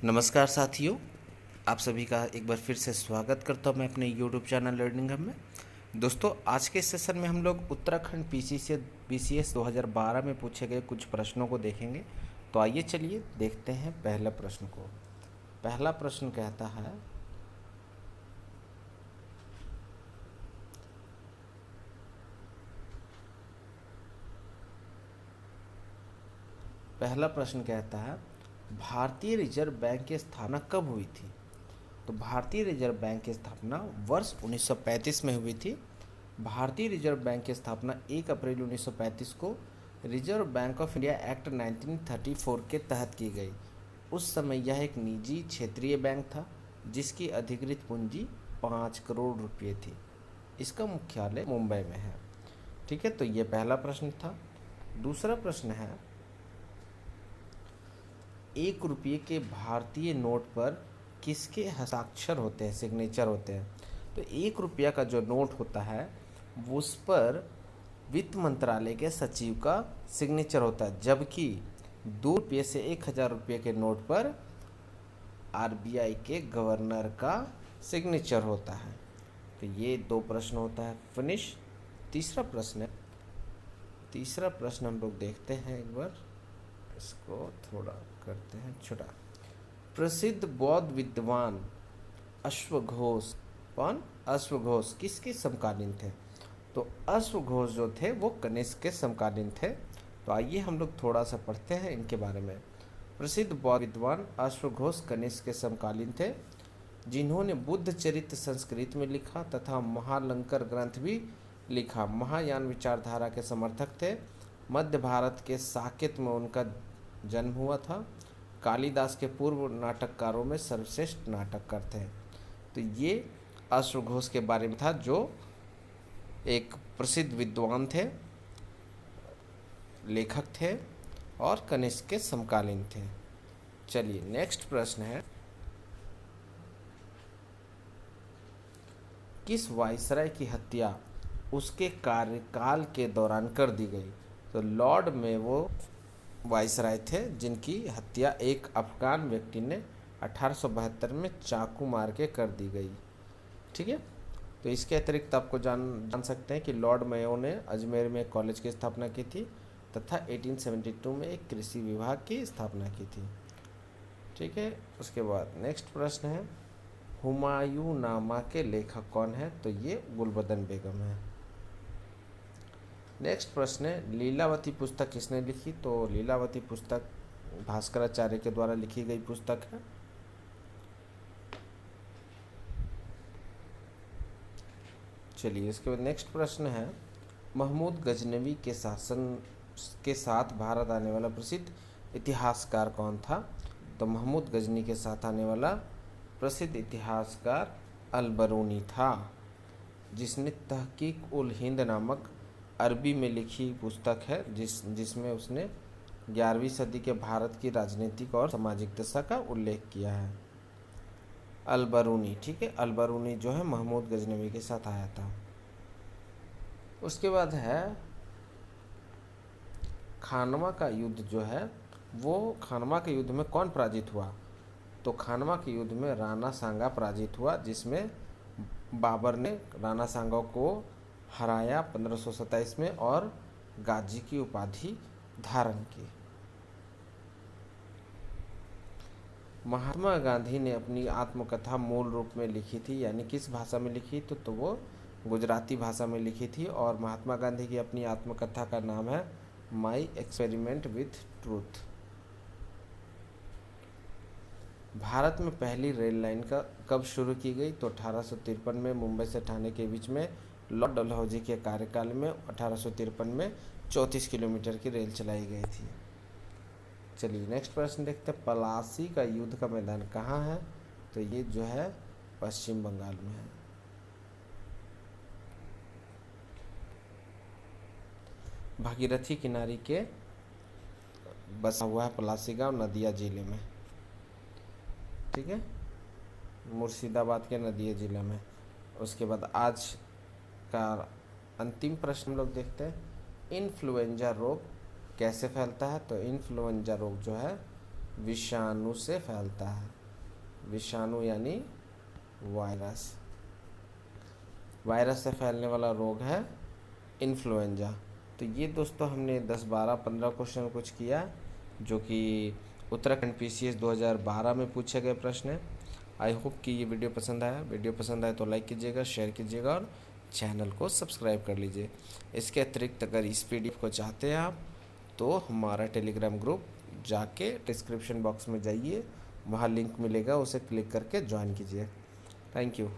नमस्कार साथियों, आप सभी का एक बार फिर से स्वागत करता हूं मैं अपने YouTube चैनल लर्निंग हब में। दोस्तों, आज के सेशन में हम लोग उत्तराखंड PCS 2012 में पूछे गए कुछ प्रश्नों को देखेंगे। तो आइए चलिए देखते हैं पहले प्रश्न को। पहला प्रश्न कहता है, भारतीय रिजर्व बैंक की स्थापना कब हुई थी? तो भारतीय रिजर्व बैंक की स्थापना वर्ष 1935 में हुई थी। भारतीय रिजर्व बैंक की स्थापना 1 अप्रैल 1935 को reserve bank of India act 1934 के तहत की गई। उस समय यह एक निजी क्षेत्रीय बैंक था जिसकी अधिकृत पूंजी 5 करोड़ रुपये थी। इसका मुख्यालय मुंबई में है। ठीक है, तो ये पहला प्रश्न था। दूसरा प्रश्न है, 1 रुपये के भारतीय नोट पर किसके हस्ताक्षर होते हैं, सिग्नेचर होते हैं? तो 1 रुपया का जो नोट होता है वो उस पर वित्त मंत्रालय के सचिव का सिग्नेचर होता है, जबकि 2 रुपये से 1000 रुपये के नोट पर RBI के गवर्नर का सिग्नेचर होता है। तो ये 2 प्रश्न होता है। फिनिश। तीसरा प्रश्न हम लोग देखते हैं, एक बार इसको थोड़ा करते हैं छोटा। प्रसिद्ध बौद्ध विद्वान अश्वघोष, कौन? अश्वघोष किसके समकालीन थे? तो अश्वघोष जो थे वो कनिष्क के समकालीन थे। तो आइए हम लोग थोड़ा सा पढ़ते हैं इनके बारे में। प्रसिद्ध बौद्ध विद्वान अश्वघोष कनिष्क के समकालीन थे, जिन्होंने बुद्ध चरित्र संस्कृत में लिखा तथा महालंकर ग्रंथ भी लिखा। महायान विचारधारा के समर्थक थे। मध्य भारत के साकेत में उनका जन्म हुआ था। कालिदास के पूर्व नाटककारों में सर्वश्रेष्ठ नाटककार थे। तो ये अश्वघोष के बारे में था, जो एक प्रसिद्ध विद्वान थे, लेखक थे और कनिष्क के समकालीन थे। चलिए नेक्स्ट प्रश्न है, किस वायसराय की हत्या उसके कार्यकाल के दौरान कर दी गई? तो लॉर्ड में वो वायसराय थे जिनकी हत्या एक अफगान व्यक्ति ने 1872 में चाकू मार के कर दी गई। ठीक है, तो इसके अतिरिक्त आपको जान सकते हैं कि लॉर्ड मेयो ने अजमेर में एक कॉलेज की स्थापना की थी तथा 1872 में एक कृषि विभाग की स्थापना की थी। ठीक है, उसके बाद नेक्स्ट प्रश्न है, हुमायूंनामा के लेखक कौन है? तो ये गुलबदन बेगम है। नेक्स्ट प्रश्न है, लीलावती पुस्तक किसने लिखी? तो लीलावती पुस्तक भास्कराचार्य के द्वारा लिखी गई पुस्तक है। चलिए इसके बाद नेक्स्ट प्रश्न है, महमूद गजनवी के शासन के साथ भारत आने वाला प्रसिद्ध इतिहासकार कौन था? तो महमूद गजनी के साथ आने वाला प्रसिद्ध इतिहासकार अल-बरूनी था, जिसने तहकीक उल हिंद नामक अरबी में लिखी पुस्तक है, जिसमें उसने 11वीं सदी के भारत की राजनीतिक और सामाजिक दशा का उल्लेख किया है। अल-बरूनी, ठीक है, अल-बरूनी जो है महमूद गजनवी के साथ आया था। उसके बाद है, खानवा का युद्ध जो है वो खानवा के युद्ध में कौन पराजित हुआ? तो खानवा के युद्ध में राणा सांगा पराजित हुआ, जिसमें बाबर ने राणा सांगा को हराया 1527 में और गाजी की उपाधि धारण की। महात्मा गांधी ने अपनी आत्मकथा मूल रूप में लिखी थी, यानी किस भाषा में लिखी? तो वो गुजराती भाषा में लिखी थी। और महात्मा गांधी की अपनी आत्मकथा का नाम है my experiment with truth. Bharat में पहली रेल लाइन का कब शुरू की गई? तो 1853 में मुंबई से ठाणे के बीच में लॉर्ड डलहौजी के कार्यकाल में 1853 में 34 किलोमीटर की रेल चलाई गई थी। चलिए नेक्स्ट प्रश्न देखते हैं, पलासी का युद्ध का मैदान कहाँ है? तो ये जो है पश्चिम बंगाल में है। भागीरथी किनारे के बसा हुआ है पलासी गांव, नदिया जिले में। ठीक है, मुर्शिदाबाद के नदिया जिले में। उसके बाद आज का अंतिम प्रश्न हम लोग देखते हैं, इन्फ्लुएंजा रोग कैसे फैलता है? तो इन्फ्लुएंजा रोग जो है विषाणु से फैलता है। विषाणु यानी वायरस। वायरस से फैलने वाला रोग है इन्फ्लुएंजा। तो ये दोस्तों हमने 10, 12, 15 क्वेश्चन कुछ किया जो कि उत्तराखंड PCS 2012 में पूछे गए प्रश्न है। आई होप कि ये वीडियो पसंद आया। वीडियो पसंद आए तो लाइक कीजिएगा, शेयर कीजिएगा और चैनल को सब्सक्राइब कर लीजिए। इसके अतिरिक्त अगर इस PDF को चाहते हैं आप तो हमारा टेलीग्राम ग्रुप जाके डिस्क्रिप्शन बॉक्स में जाइए, वहाँ लिंक मिलेगा, उसे क्लिक करके ज्वाइन कीजिए। Thank you.